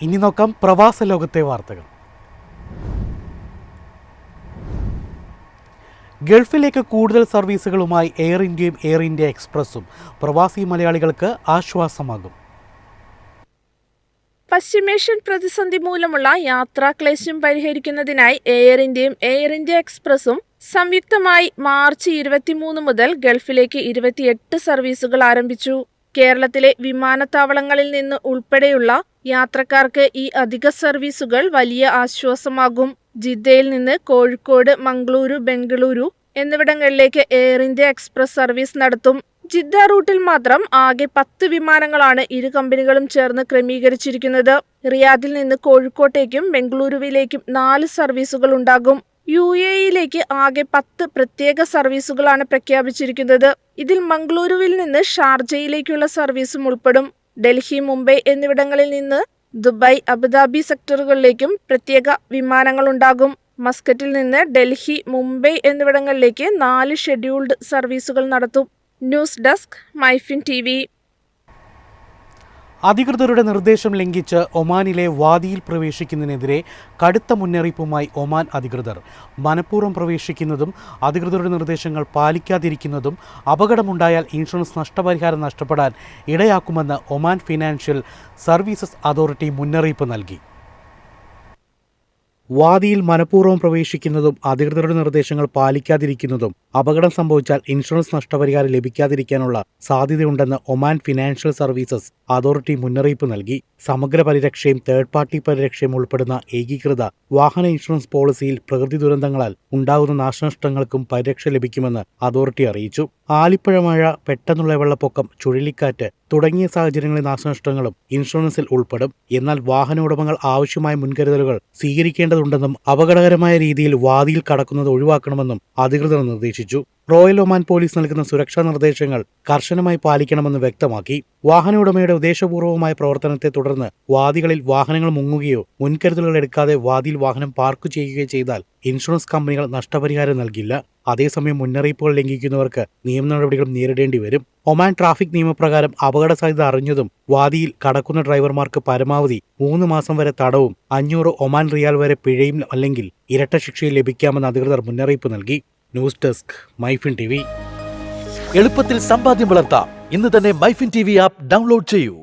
ഇനി നോക്കാം പ്രവാസ ലോകത്തെ വാർത്തകൾ. ഗൾഫിലേക്ക് കൂടുതൽ സർവീസുകളുമായി എയർ ഇന്ത്യയും എയർ ഇന്ത്യ എക്സ്പ്രസും പ്രവാസി മലയാളികൾക്ക് ആശ്വാസമാകും. പശ്ചിമേഷ്യൻ പ്രതിസന്ധി മൂലമുള്ള യാത്രാക്ലേശം പരിഹരിക്കുന്നതിനായി എയർ ഇന്ത്യയും എയർ ഇന്ത്യ എക്സ്പ്രസും സംയുക്തമായി മാർച്ച് 23 മുതൽ ഗൾഫിലേക്ക് 28 സർവീസുകൾ ആരംഭിച്ചു. കേരളത്തിലെ വിമാനത്താവളങ്ങളിൽ നിന്ന് ഉൾപ്പെടെയുള്ള യാത്രക്കാർക്ക് ഈ അധിക സർവീസുകൾ വലിയ ആശ്വാസമാകും. ജിദ്ദയിൽ നിന്ന് കോഴിക്കോട്, മംഗളൂരു, ബംഗളൂരു എന്നിവിടങ്ങളിലേക്ക് എയർ ഇന്ത്യ എക്സ്പ്രസ് സർവീസ് നടത്തും. ജിദ്ദ റൂട്ടിൽ മാത്രം ആകെ 10 വിമാനങ്ങളാണ് ഇരു കമ്പനികളും ചേർന്ന് ക്രമീകരിച്ചിരിക്കുന്നത്. റിയാദിൽ നിന്ന് കോഴിക്കോട്ടേക്കും ബംഗളൂരുവിലേക്കും 4 സർവീസുകൾ ഉണ്ടാകും. UAEയിലേക്ക് ആകെ 10 പ്രത്യേക സർവീസുകളാണ് പ്രഖ്യാപിച്ചിരിക്കുന്നത്. ഇതിൽ മംഗളൂരുവിൽ നിന്ന് ഷാർജയിലേക്കുള്ള സർവീസും ഉൾപ്പെടും. ഡൽഹി, മുംബൈ എന്നിവിടങ്ങളിൽ നിന്ന് ദുബായ്, അബുദാബി സെക്ടറുകളിലേക്കും പ്രത്യേക വിമാനങ്ങളുണ്ടാകും. മസ്കറ്റിൽ നിന്ന് ഡൽഹി, മുംബൈ എന്നിവിടങ്ങളിലേക്ക് 4 ഷെഡ്യൂൾഡ് സർവീസുകൾ നടത്തും. News desk, MyFin TV. അധികൃതരുടെ നിർദ്ദേശം ലംഘിച്ച് ഒമാനിലെ വാദിയിൽ പ്രവേശിക്കുന്നതിനെതിരെ കടുത്ത മുന്നറിയിപ്പുമായി ഒമാൻ അധികൃതർ. മനഃപൂർവ്വം പ്രവേശിക്കുന്നതും അധികൃതരുടെ നിർദ്ദേശങ്ങൾ പാലിക്കാതിരിക്കുന്നതും അപകടമുണ്ടായാൽ ഇൻഷുറൻസ് നഷ്ടപരിഹാരം നഷ്ടപ്പെടാൻ ഇടയാക്കുമെന്ന് ഒമാൻ ഫിനാൻഷ്യൽ സർവീസസ് അതോറിറ്റി മുന്നറിയിപ്പ് നൽകി. വാദിയിൽ മനഃപൂർവ്വം പ്രവേശിക്കുന്നതും അധികൃതരുടെ നിർദ്ദേശങ്ങൾ പാലിക്കാതിരിക്കുന്നതും അപകടം സംഭവിച്ചാൽ ഇൻഷുറൻസ് നഷ്ടപരിഹാരം ലഭിക്കാതിരിക്കാനുള്ള സാധ്യതയുണ്ടെന്ന് ഒമാൻ ഫിനാൻഷ്യൽ സർവീസസ് അതോറിറ്റി മുന്നറിയിപ്പ് നൽകി. സമഗ്ര പരിരക്ഷയും തേർഡ് പാർട്ടി പരിരക്ഷയും ഉൾപ്പെടുന്ന ഏകീകൃത വാഹന ഇൻഷുറൻസ് പോളിസിയിൽ പ്രകൃതി ദുരന്തങ്ങളാൽ ഉണ്ടാകുന്ന നാശനഷ്ടങ്ങൾക്കും പരിരക്ഷ ലഭിക്കുമെന്ന് അതോറിറ്റി അറിയിച്ചു. ആലിപ്പഴ മഴ, പെട്ടെന്നുള്ള വെള്ളപ്പൊക്കം, ചുഴലിക്കാറ്റ് തുടങ്ങിയ സാഹചര്യങ്ങളിലെ നാശനഷ്ടങ്ങളും ഇൻഷുറൻസിൽ ഉൾപ്പെടും. എന്നാൽ വാഹന ഉടമകൾ ആവശ്യമായ മുൻകരുതലുകൾ സ്വീകരിക്കേണ്ടതുണ്ടെന്നും അപകടകരമായ രീതിയിൽ വാദിയിൽ കടക്കുന്നത് ഒഴിവാക്കണമെന്നും അധികൃതർ നിർദ്ദേശിച്ചു. റോയൽ ഒമാൻ പോലീസ് നൽകുന്ന സുരക്ഷാ നിർദ്ദേശങ്ങൾ കർശനമായി പാലിക്കണമെന്ന് വ്യക്തമാക്കി. വാഹന ഉടമയുടെ ഉദ്ദേശപൂർവമായ പ്രവർത്തനത്തെ തുടർന്ന് വാദികളിൽ വാഹനങ്ങൾ മുങ്ങുകയോ മുൻകരുതലുകൾ എടുക്കാതെ വാദിയിൽ വാഹനം പാർക്ക് ചെയ്യുകയോ ചെയ്താൽ ഇൻഷുറൻസ് കമ്പനികൾ നഷ്ടപരിഹാരം നൽകില്ല. അതേസമയം മുന്നറിയിപ്പുകൾ ലംഘിക്കുന്നവർക്ക് നിയമ നടപടികൾ നേരിടേണ്ടി വരും. ഒമാൻ ട്രാഫിക് നിയമപ്രകാരം അപകട സാധ്യത അറിഞ്ഞതും വാദിയിൽ കടക്കുന്ന ഡ്രൈവർമാർക്ക് പരമാവധി 3 മാസം വരെ തടവും 500 ഒമാൻ റിയാൽ വരെ പിഴയും അല്ലെങ്കിൽ ഇരട്ട ശിക്ഷയും ലഭിക്കാമെന്ന് അധികൃതർ മുന്നറിയിപ്പ് നൽകി. News desk, MyFin TV. എളുപ്പത്തിൽ സമ്പാദ്യം വളർത്താം. ഇന്ന് തന്നെ മൈഫിൻ TV ആപ്പ് ഡൗൺലോഡ് ചെയ്യൂ.